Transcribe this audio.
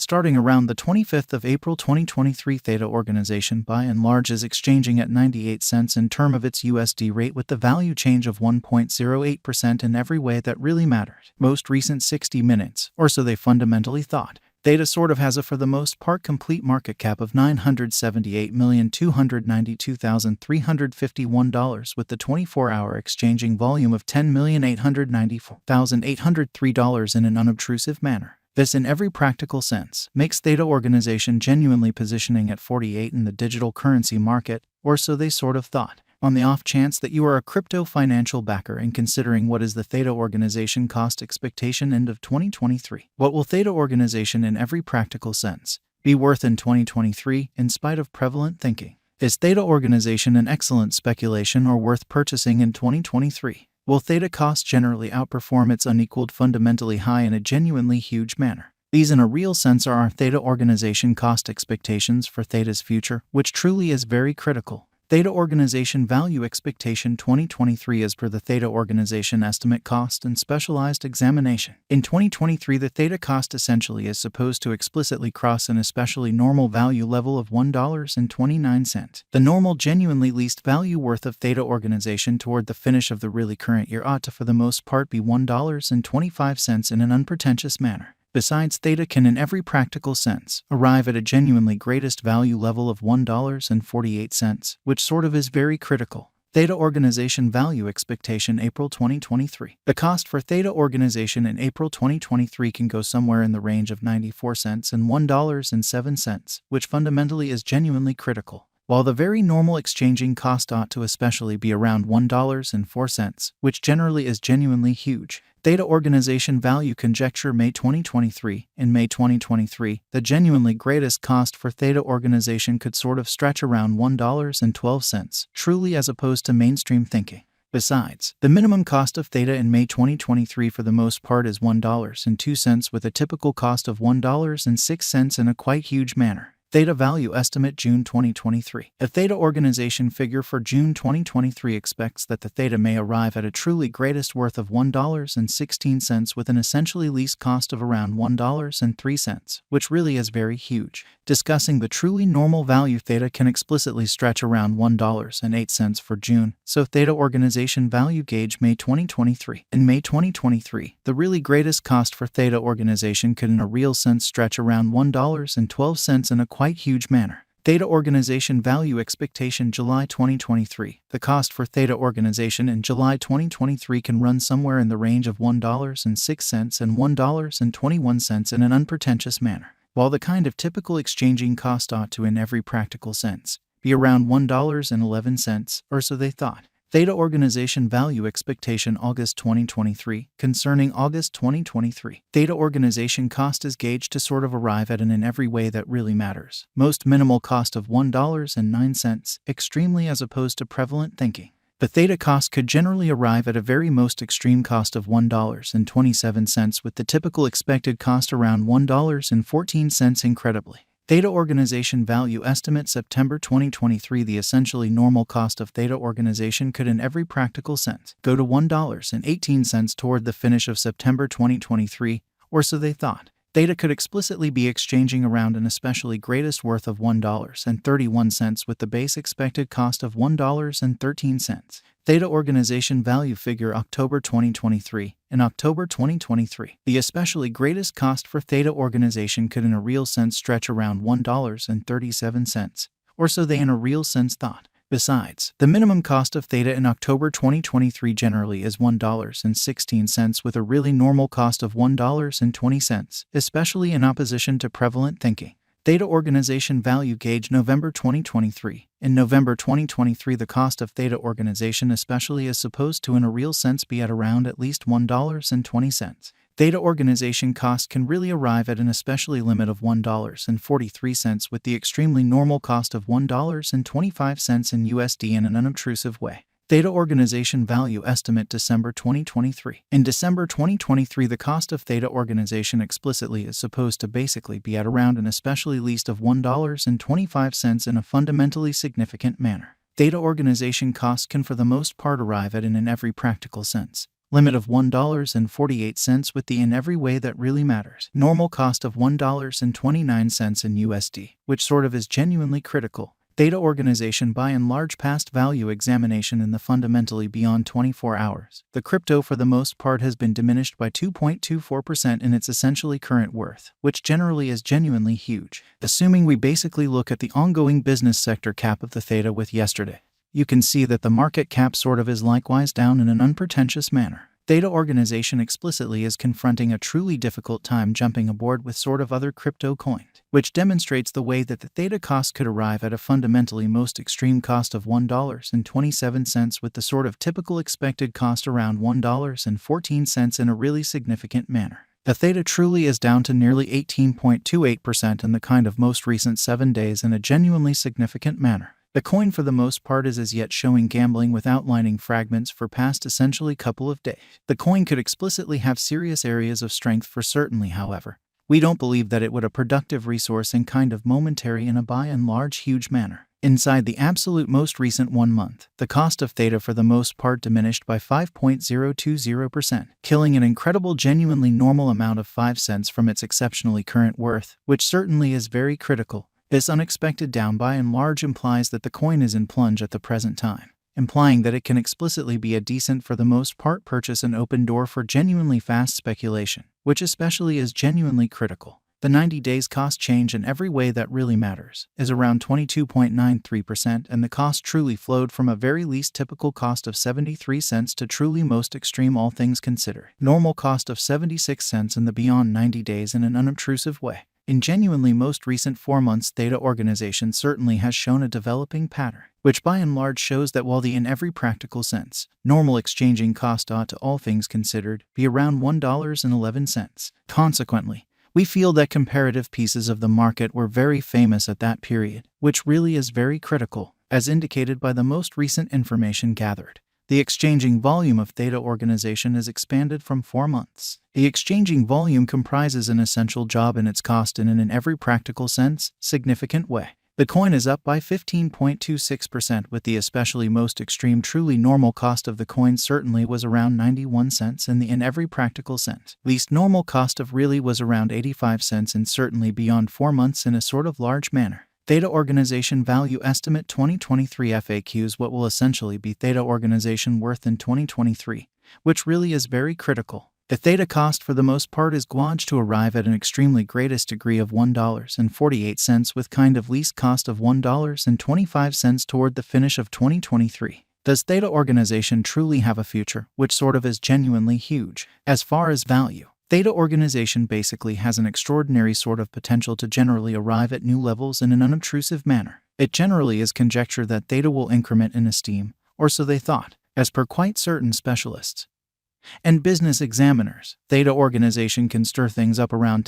Starting around the 25th of April 2023, Theta organization by and large is exchanging at 98 cents in term of its USD rate with the value change of 1.08% in every way that really mattered. Most recent 60 minutes, or so they fundamentally thought. Theta sort of has a for the most part complete market cap of $978,292,351 with the 24-hour exchanging volume of $10,894,803 in an unobtrusive manner. This in every practical sense makes Theta organization genuinely positioning at 48 in the digital currency market, or so they sort of thought. On the off chance that you are a crypto financial backer and considering what is the Theta organization cost expectation end of 2023, what will Theta organization in every practical sense be worth in 2023 in spite of prevalent thinking? Is Theta organization an excellent speculation or worth purchasing in 2023? Will Theta cost generally outperform its unequaled fundamentally high in a genuinely huge manner? These in a real sense are our Theta organization cost expectations for Theta's future, which truly is very critical. Theta organization value expectation 2023 as per the Theta organization estimate cost and specialized examination. In 2023, the Theta cost essentially is supposed to explicitly cross an especially normal value level of $1.29. The normal genuinely least value worth of Theta organization toward the finish of the really current year ought to for the most part be $1.25 in an unpretentious manner. Besides, Theta can in every practical sense arrive at a genuinely greatest value level of $1.48, which sort of is very critical. Theta organization value expectation April 2023. The cost for Theta organization in April 2023 can go somewhere in the range of 94 cents and $1.07, which fundamentally is genuinely critical. While the very normal exchanging cost ought to especially be around $1.04, which generally is genuinely huge. Theta organization value conjecture May 2023. In May 2023, the genuinely greatest cost for Theta organization could sort of stretch around $1.12, truly as opposed to mainstream thinking. Besides, the minimum cost of Theta in May 2023 for the most part is $1.02 with a typical cost of $1.06 in a quite huge manner. Theta value estimate June 2023. A Theta organization figure for June 2023 expects that the Theta may arrive at a truly greatest worth of $1.16 with an essentially least cost of around $1.03, which really is very huge. Discussing the truly normal value Theta can explicitly stretch around $1.08 for June, so Theta organization value gauge May 2023. In May 2023, the really greatest cost for Theta organization could in a real sense stretch around $1.12 in a quite huge manner. Theta organization value expectation July 2023. The cost for Theta organization in July 2023 can run somewhere in the range of $1.06 and $1.21 in an unpretentious manner, while the kind of typical exchanging cost ought to in every practical sense be around $1.11, or so they thought. Theta organization value expectation August 2023. Concerning August 2023, Theta organization cost is gauged to sort of arrive at an in every way that really matters. Most minimal cost of $1.09, extremely as opposed to prevalent thinking. The Theta cost could generally arrive at a very most extreme cost of $1.27 with the typical expected cost around $1.14 incredibly. Theta organization value estimate September 2023. The essentially normal cost of Theta organization could in every practical sense go to $1.18 toward the finish of September 2023, or so they thought. Theta could explicitly be exchanging around an especially greatest worth of $1.31 with the base expected cost of $1.13. Theta organization value figure October 2023. In October 2023, the especially greatest cost for Theta organization could in a real sense stretch around $1.37, or so they in a real sense thought. Besides, the minimum cost of Theta in October 2023 generally is $1.16 with a really normal cost of $1.20, especially in opposition to prevalent thinking. Theta organization value gauge November 2023. In November 2023, the cost of Theta organization especially is supposed to in a real sense be at around at least $1.20. Theta organization cost can really arrive at an especially limit of $1.43 with the extremely normal cost of $1.25 in USD in an unobtrusive way. Theta organization value estimate December 2023. In December 2023, the cost of Theta organization explicitly is supposed to basically be at around an especially least of $1.25 in a fundamentally significant manner. Theta organization cost can for the most part arrive at in every practical sense Limit of $1.48 with the in every way that really matters. Normal cost of $1.29 in USD, which sort of is genuinely critical. Theta organization by and large past value examination in the fundamentally beyond 24 hours. The crypto for the most part has been diminished by 2.24% in its essentially current worth, which generally is genuinely huge. Assuming we basically look at the ongoing business sector cap of the Theta with yesterday, you can see that the market cap sort of is likewise down in an unpretentious manner. Theta organization explicitly is confronting a truly difficult time jumping aboard with sort of other crypto coins, which demonstrates the way that the Theta cost could arrive at a fundamentally most extreme cost of $1.27 with the sort of typical expected cost around $1.14 in a really significant manner. The Theta truly is down to nearly 18.28% in the kind of most recent 7 days in a genuinely significant manner. The coin for the most part is as yet showing gambling with outlining fragments for past essentially couple of days. The coin could explicitly have serious areas of strength for certainly, however. We don't believe that it would a productive resource and kind of momentary in a by and large huge manner. Inside the absolute most recent 1 month, the cost of Theta for the most part diminished by 5.020%, killing an incredible genuinely normal amount of 5 cents from its exceptionally current worth, which certainly is very critical. This unexpected down by and large implies that the coin is in plunge at the present time, implying that it can explicitly be a decent for the most part purchase and open door for genuinely fast speculation, which especially is genuinely critical. The 90 days cost change in every way that really matters is around 22.93%, and the cost truly flowed from a very least typical cost of 73 cents to truly most extreme all things considered. Normal cost of 76 cents in the beyond 90 days in an unobtrusive way. In genuinely most recent 4 months, Theta organization certainly has shown a developing pattern, which by and large shows that while the in every practical sense, normal exchanging cost ought to all things considered be around $1.11. Consequently, we feel that comparative pieces of the market were very famous at that period, which really is very critical, as indicated by the most recent information gathered. The exchanging volume of Theta organization is expanded from 4 months. The exchanging volume comprises an essential job in its cost in every practical sense, significant way. The coin is up by 15.26% with the especially most extreme truly normal cost of the coin certainly was around 91 cents in every practical sense. Least normal cost of really was around 85 cents and certainly beyond 4 months in a sort of large manner. Theta Organization Value Estimate 2023 FAQs. What will essentially be Theta Organization worth in 2023, which really is very critical. The Theta cost for the most part is gauged to arrive at an extremely greatest degree of $1.48 with kind of least cost of $1.25 toward the finish of 2023. Does Theta Organization truly have a future, which sort of is genuinely huge? As far as value, Theta Organization basically has an extraordinary sort of potential to generally arrive at new levels in an unobtrusive manner. It generally is conjecture that Theta will increment in esteem, or so they thought, as per quite certain specialists and business examiners. Theta Organization can stir things up around